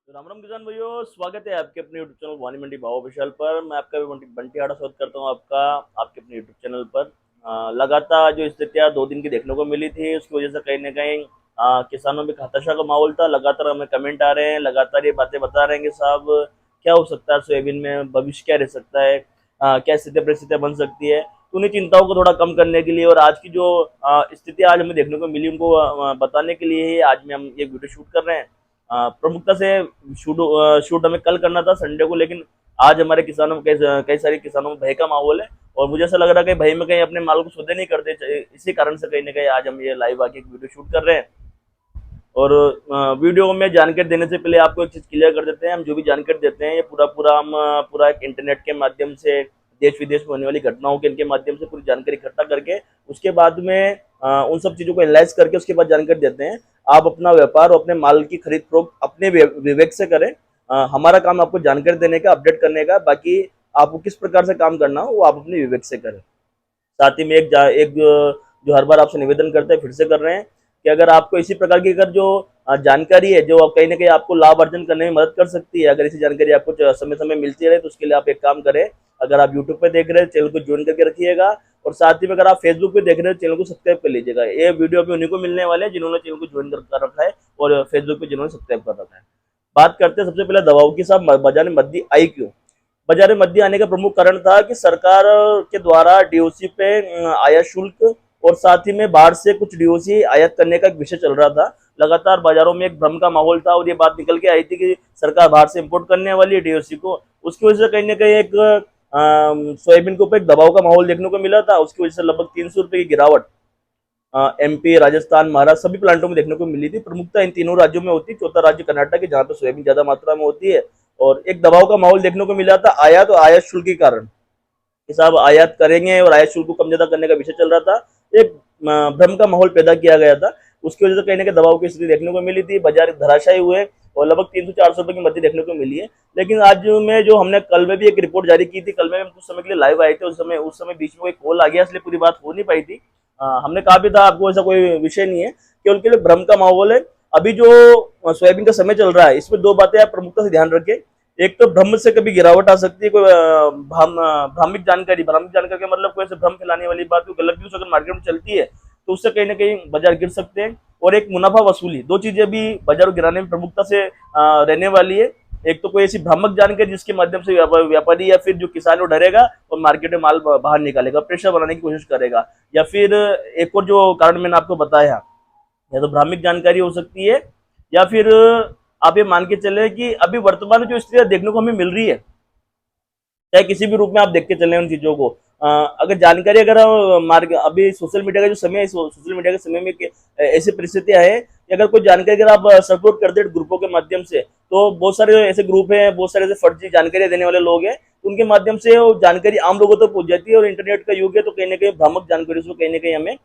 तो राम राम किसान भाइयों, स्वागत है आपके अपने यूट्यूब चैनल वाणी मंडी भाव विशाल पर। मैं आपका भी बंटी आड़ा स्वागत करता हूं आपका आपके अपने यूट्यूब चैनल पर। लगातार जो स्थितियां 2 दिन की देखने को मिली थी, उसकी वजह से कहीं ना कहीं किसानों में हताशा का माहौल था। लगातार हमें कमेंट आ रहे हैं, लगातार ये बातें बता रहे हैं कि साहब क्या हो सकता है सोयाबीन में, भविष्य क्या रह सकता है, क्या स्थिति परिस्थितियां बन सकती है। तो उन्हीं चिंताओं को थोड़ा कम करने के लिए और आज की जो स्थिति आज हमें देखने को मिली उनको बताने के लिए ही आज में हम ये वीडियो शूट कर रहे हैं। प्रमुखता से शूट शूट हमें कल करना था संडे को, लेकिन आज हमारे किसानों में कई सारे किसानों में भय का माहौल है और मुझे ऐसा लग रहा है कि भय में कहीं अपने माल को सौदे नहीं करते। इसी कारण से कहीं ना कहीं आज हम ये लाइव आके एक वीडियो शूट कर रहे हैं। और वीडियो में जानकारी देने से पहले आपको एक चीज क्लियर कर देते हैं, हम जो भी जानकारी देते हैं ये पूरा पूरा हम पूरा एक इंटरनेट के माध्यम से देश विदेश में होने वाली घटनाओं के इनके माध्यम से पूरी जानकारी इकट्ठा करके उसके बाद में उन सब चीजों को एनालाइज करके उसके बाद जानकारी देते हैं। आप अपना व्यापार और अपने माल की खरीद फरोख्त अपने विवेक से करें। हमारा काम आपको जानकारी देने का, अपडेट करने का, बाकी आपको किस प्रकार से काम करना हो वो आप अपने विवेक से करें। साथ ही में एक जो हर बार आपसे निवेदन करते हैं, फिर से कर रहे हैं कि अगर आपको इसी प्रकार की अगर जो जानकारी है जो कहीं ना कहीं आपको लाभ अर्जन करने में मदद कर सकती है, अगर ऐसी जानकारी आपको समय समय मिलती रहे तो उसके लिए आप एक काम करें। अगर आप यूट्यूब पे देख रहे हैं चैनल को ज्वाइन करके रखिएगा और साथ ही में अगर आप फेसबुक पे देख रहे हैं चैनल को सब्सक्राइब कर लीजिएगा। ये वीडियो अभी उन्हीं को मिलने वाले हैं जिन्होंने चैनल को ज्वाइन कर रखा है और फेसबुक पे जिन्होंने सब्सक्राइब कर रखा है। बात करते हैं सबसे पहले दवाओं की। साहब बाजार में मंदी आई क्यों? बाजार में मंदी आने का प्रमुख कारण था कि सरकार के द्वारा डीओसी पे आयात शुल्क और साथ ही में बाहर से कुछ डीओसी आयात करने का एक विषय चल रहा था। लगातार बाजारों में एक भ्रम का माहौल था और ये बात निकल के आई थी कि सरकार बाहर से इंपोर्ट करने वाली है डीओसी को। उसकी वजह से कहीं ना कहीं एक सोयाबीन के ऊपर एक दबाव का माहौल देखने को मिला था। उसकी वजह से लगभग 300 रुपए की गिरावट एमपी, राजस्थान, महाराष्ट्र सभी प्लांटों में देखने को मिली थी। प्रमुखता इन तीनों राज्यों में होती है, चौथा राज्य कर्नाटक है जहाँ पे सोयाबीन ज्यादा मात्रा में होती है। और एक दबाव का माहौल देखने को मिला था आयात और आयात शुल्क के कारण कि साहब आयात करेंगे और आयात शुल्क को कम ज्यादा करने का विषय चल रहा था। एक भ्रम का माहौल पैदा किया गया था। उसकी वजह से कहीं ना कहीं दबाव की स्थिति देखने को मिली थी, बाजार धराशायी हुए और लगभग 300-400 रुपए की मध्य देखने को मिली है। लेकिन आज में जो हमने कल में भी एक रिपोर्ट जारी की थी, कल में हम कुछ समय के लिए लाइव आए थे, उस समय बीच में कोई कॉल आ गया इसलिए पूरी बात हो नहीं पाई थी। हमने कहा भी था आपको ऐसा कोई विषय नहीं है, केवल के लिए भ्रम का माहौल है। अभी जो सोयाबीन का समय चल रहा है इसमें दो बातें आप प्रमुखता से ध्यान रखें। एक तो भ्रम से कभी गिरावट आ सकती है, कोई भ्रामिक जानकारी का मतलब कोई ऐसे भ्रम फैलाने वाली बात, कोई गलत न्यूज अगर मार्केट में चलती है तो उससे कहीं ना कहीं बाजार गिर सकते हैं। और एक मुनाफा वसूली, दो चीजें भी बाजार को गिराने में प्रमुखता से रहने वाली है। एक तो कोई ऐसी भ्रामक जानकारी जिसके माध्यम से व्यापारी या फिर जो किसान वो डरेगा और मार्केट में माल बाहर निकालेगा, प्रेशर बनाने की कोशिश करेगा। या फिर एक और जो कारण मैंने आपको बताया, या तो भ्रामिक जानकारी हो सकती है या फिर आप ये मान के चले कि अभी वर्तमान में जो स्थितियां देखने को हमें मिल रही है, चाहे किसी भी रूप में आप देख के चले उन चीजों को, अगर जानकारी अगर अभी सोशल मीडिया का जो समय है, सोशल मीडिया के समय में ऐसी परिस्थितियां है कि अगर कोई जानकारी अगर आप सर्कुलेट कर दे ग्रुपों के माध्यम से, तो बहुत सारे ऐसे ग्रुप हैं, बहुत सारे ऐसे फर्जी जानकारी देने वाले लोग हैं, तो उनके माध्यम से वो जानकारी आम लोगों तक पहुंच जाती है और इंटरनेट का युग है तो कहीं ना कहीं भ्रामक जानकारी से कहीं ना कहीं हमें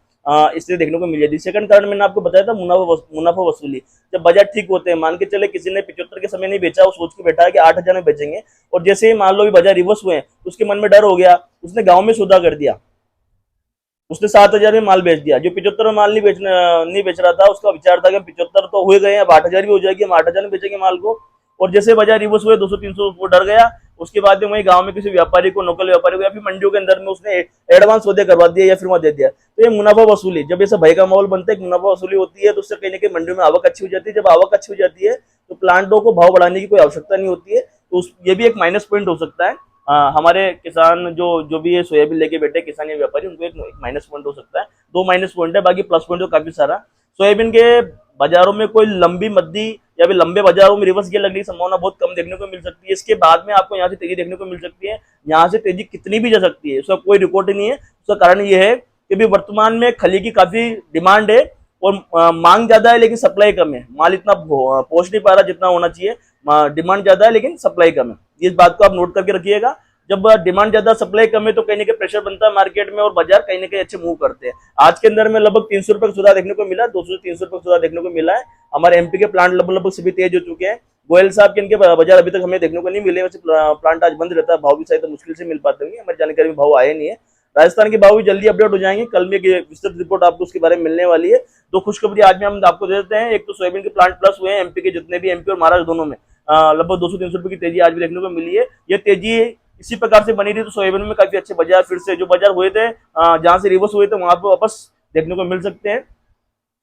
इसलिए देखने को मिल जाती है। सेकंड कारण मैंने आपको बताया था मुनाफा वसूली। जब बाजार ठीक होते हैं, मान के चले किसी ने 75 के समय नहीं बेचा, वो सोच के बैठा है कि 8,000 में बेचेंगे, और जैसे ही मान लो भी बाजार रिवर्स हुए उसके मन में डर हो गया, उसने गांव में सौदा कर दिया, उसने 7,000 में माल बेच दिया। जो 75 में माल नहीं बेच रहा था उसका विचार था कि 75 तो हुए गए, अब 8,000 भी हो जाएगी, हम 8,000 में बेचेंगे माल को। और जैसे बाजार रिवर्स हुए 200-300, वो डर गया। उसके बाद में वही गांव में किसी व्यापारी को, लोकल व्यापारी को या फिर मंडियों के अंदर में उसने एडवांस सौदे करवा दिया या फिर वहां दे दिया। तो ये मुनाफा वसूली, जब ऐसा भय का माहौल बनता है, मुनाफा वसूली होती है, तो उससे कहीं ना कहीं मंडियों में आवक अच्छी हो जाती है। जब आवक अच्छी हो जाती है तो प्लांटों को भाव बढ़ाने की कोई आवश्यकता नहीं होती है। तो ये भी एक माइनस पॉइंट हो सकता है। हमारे किसान जो जो भी ये सोयाबीन लेके बैठे किसान या व्यापारी, उनको एक माइनस पॉइंट हो सकता है। दो माइनस पॉइंट है, बाकी प्लस पॉइंट तो काफी सारा। सोयाबीन के बाजारों में कोई लंबी मद्दी या फिर लंबे बाजारों में रिवर्स गियर लगने की संभावना बहुत कम देखने को मिल सकती है। इसके बाद में आपको यहाँ से तेजी देखने को मिल सकती है। यहाँ से तेजी कितनी भी जा सकती है, उसका कोई रिकॉर्ड नहीं है। उसका कारण ये है कि भी वर्तमान में खली की काफी डिमांड है और मांग ज्यादा है लेकिन सप्लाई कम है। माल इतना पहुंच नहीं पा रहा जितना होना चाहिए। डिमांड ज्यादा है लेकिन सप्लाई कम है, इस बात को आप नोट करके रखिएगा। जब डिमांड ज्यादा सप्लाई कम है तो कहीं ना कहीं प्रेशर बनता है मार्केट में और बाजार कहीं ना कहीं अच्छे मूव करते हैं। आज के अंदर में लगभग 300 रुपए का सुधार देखने को मिला, 200 से 300 रुपए का सुधार देखने को मिला है। हमारे एमपी के प्लांट लगभग सभी तेज हो चुके हैं। गोयल साहब के इनके बाजार अभी तक हमें देखने को नहीं मिले, वैसे प्लांट आज बंद रहता है, भाव भी शायद तो मुश्किल से मिल पाते होंगे, हमारी जानकारी में भाव आए नहीं है। राजस्थान के भाव भी जल्दी अपडेट हो जाएंगे, कल में एक विस्तृत रिपोर्ट आपको उसके बारे में मिलने वाली है। दो खुशखबरी आज में हम आपको दे देते हैं। एक तो सोयाबीन के प्लांट प्लस हुए हैं एमपी के, जितने भी एमपी और महाराष्ट्र दोनों में लगभग 200-300 रुपए की तेजी आज भी देखने को मिली है। ये तेजी इसी प्रकार से बनी रही तो सोयाबीन में काफी अच्छे बाजार फिर से जो बाजार हुए थे, जहां से रिवर्स हुए थे वहां पर वापस देखने को मिल सकते हैं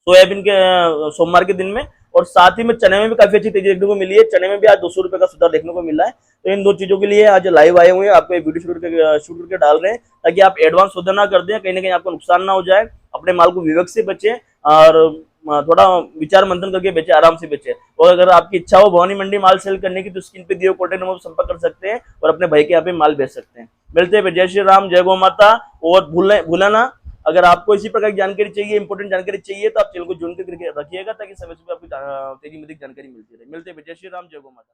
सोयाबीन के सोमवार के दिन में। और साथ ही में चने में भी काफी अच्छी तेजी देखने को मिली है। चने में भी आज 200 रुपए का सुधार देखने को मिला है। तो इन दो चीजों के लिए आज लाइव आए हुए हैं, आपको वीडियो शूट करके डाल रहे हैं ताकि आप एडवांस सौदा ना कर दें, कहीं ना कहीं आपको नुकसान ना हो जाए, अपने माल को विवेक से बेचें और थोड़ा विचार मंथन करके बेचे, आराम से बेचे। और अगर आपकी इच्छा हो भवानी मंडी माल सेल करने की तो स्क्रीन पे दिए कॉन्टेक्ट नंबर पर संपर्क कर सकते हैं और अपने भाई के यहाँ पे माल बेच सकते हैं। मिलते हैं, जय श्री राम, जय गौ माता। और भूला ना, अगर आपको इसी प्रकार की जानकारी चाहिए, इंपॉर्टेंट जानकारी चाहिए तो आप चैनल को जुड़ के रखिएगा ताकि समय समय आपको तेजी में जानकारी मिलती रहे। मिलते हैं, जय श्री राम, जय गौ माता।